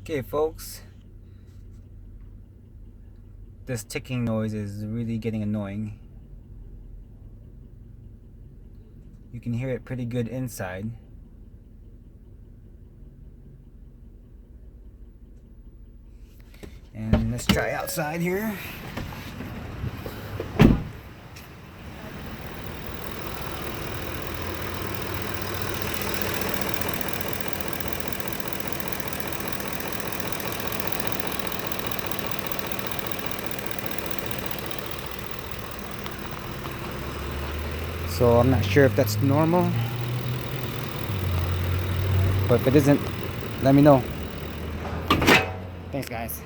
Okay, folks, this ticking noise is really getting annoying. You can hear it pretty good inside. And let's try outside here. So I'm not sure if that's normal, but if it isn't, let me know. Thanks, guys.